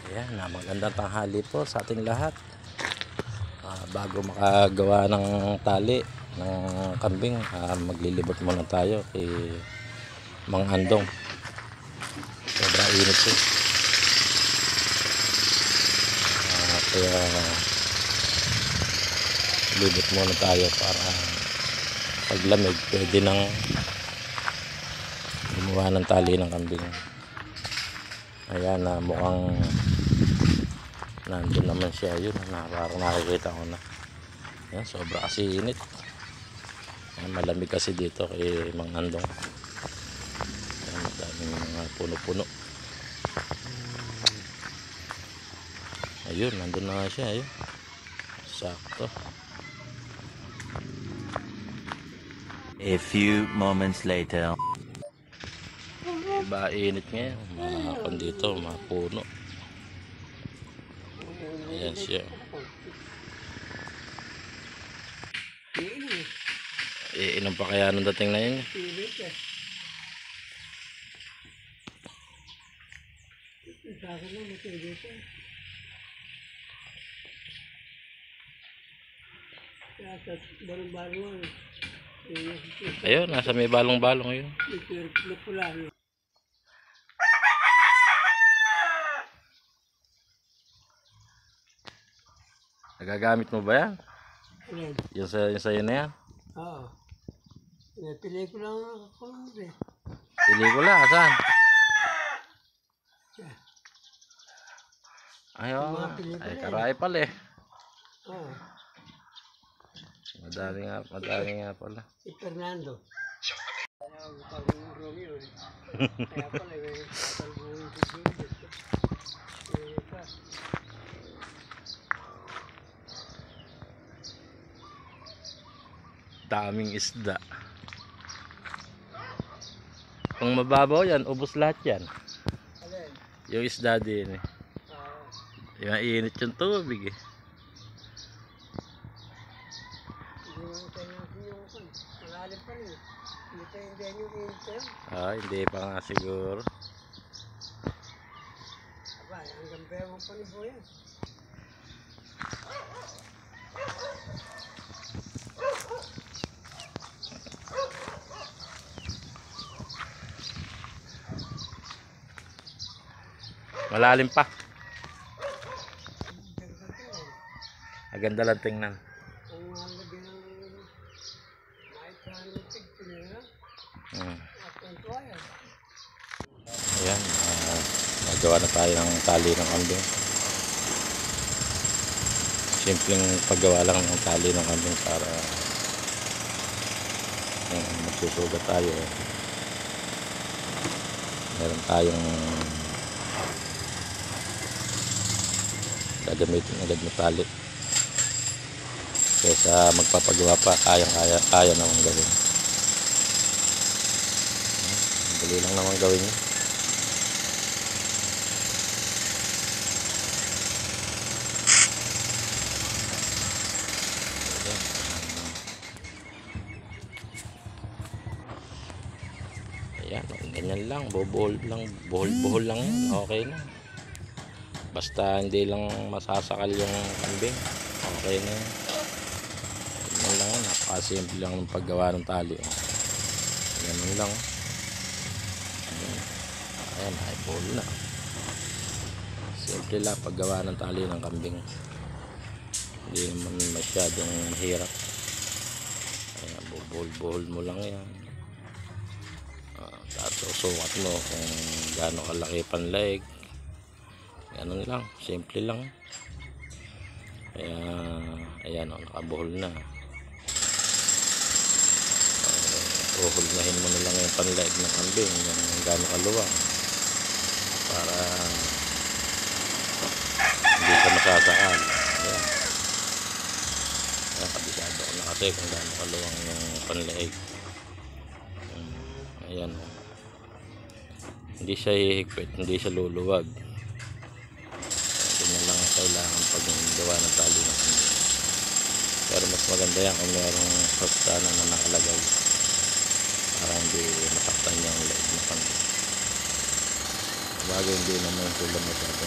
Ayan, magandang tanghali po sa ating lahat. Bago makagawa ng tali ng kambing, maglilibot muna tayo kay Mang Andong. Sobrang init po. Kaya libot muna tayo para paglamig pwede nang gumawa ng tali ng kambing. Ayan, mukhang nandun naman siya. Yun, parang nakikita ko na. Ayan, sobra kasi init. Ayan, malamig kasi dito kay Mang Andong. Ayan, madaming mga puno-puno. Ayun, nandun na nga siya. Ayun, sakto. A few moments later. Iba init ngayon, mga dito, mga puno. Ayan siya. Iinom pa kaya nung dating na yun? Ayun, nasa may balong-balong yun. Nagagamit mo ba yan? Yung sa'yo na yan? Oo. Pelikula lang ako eh. Pelikula, saan? Ayaw, ay karay pala eh. Oo. Madami nga pala. Si Fernando. Romeo eh. Kaya pala eh. Tatalbuhin si Juliet. Daming isda. Kung mababaw yan, ubos lahat yan. Alin? Yung isda din eh. Yung init yung tubig eh. Hindi naman tayo natin yung malalim pa rin. Hindi tayo hindi yung init tayo. Hindi pa nga siguro. Aba, hanggang pero pa ni Boyan. Malalim pa. Maganda lang tingnan. Ang halagyan ng kahit saan ng tigpin nila. At ang tuwaya. Ayan, magawa na tayo ng tali ng kambing. Simpleng paggawa lang ng tali ng kambing para magsusugat tayo. Meron tayong gagamitin agad na tali. Kaysa magpapagawa pa, kaya naman gawin. Dali lang naman gawin yun. Ayan, ganyan lang, buhol lang yan, okay na. Basta hindi lang masasakal yung kambing, okay na yan. Ganyan lang yan, napakasimple lang ng paggawa ng tali. Ganyan lang. Ayan, ay buhol na. Simple lang paggawa ng tali ng kambing. Hindi naman masyadong mahirap. Ayan, buhol mo lang yan. Tapos sukat mo kung gaano kalaki panlaig. Ganun lang, simple lang. Kaya ayan, nakabuhol na. Uhulmahin mo na lang yung panlaig ng kambing, yung gaano kaluwang, para hindi ka masasakal. Ayan, kabisado ko na kasi kung gaano kaluwang yung panlaig. Ayan, hindi siya hihigpit, hindi siya luluwag. Ganyan lang ang kailangan pag gawa ng tali ng kambing. Pero mas maganda yan kung mayroong prostana na nakalagay para hindi masaktan yung leeg ng kambing. Bagay hindi naman sila masyado